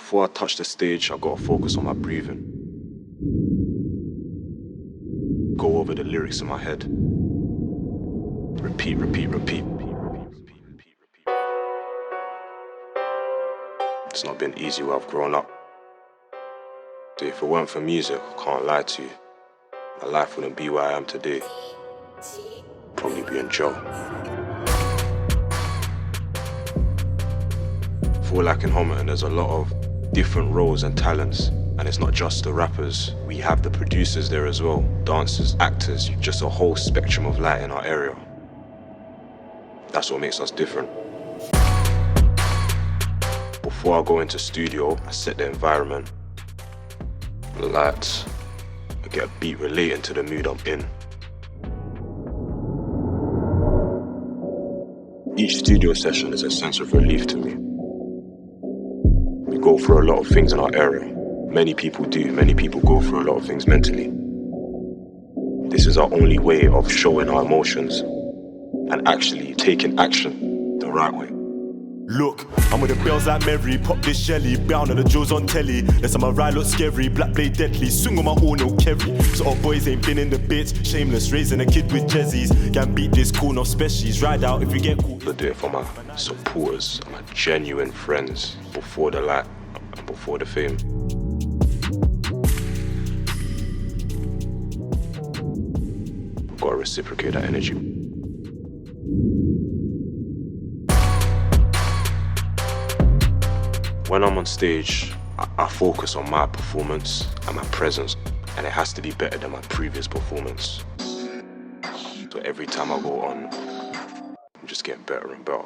Before I touch the stage, I gotta focus on my breathing. Go over the lyrics in my head. Repeat, repeat, repeat. It's not been easy where I've grown up. So if it weren't for music, I can't lie to you, my life wouldn't be where I am today. Probably be in jail. I feel like in Homerton there's a lot of different roles and talents, and it's not just the rappers. We have the producers there as well, dancers, actors, just a whole spectrum of light in our area. That's what makes us different. Before I go into studio, I set the environment, the lights, I get a beat relating to the mood I'm in. Each studio session is a sense of relief to me. We go through a lot of things in our area. Many people do, many people go through a lot of things mentally. This is our only way of showing our emotions and actually taking action the right way. Look, I'm with the bells like Mary, pop this Shelly, bound on the Joes on telly. There's some ride look scary, black blade deadly, swing on my own, no carry. So our boys ain't been in the bits, shameless, raising a kid with jezzies. Can beat this cool, no specials, ride out if you get cool. I do it for my supporters, my genuine friends, before the light and before the fame. I've got to reciprocate that energy. When I'm on stage, I focus on my performance and my presence, and it has to be better than my previous performance. So every time I go on, I'm just getting better and better.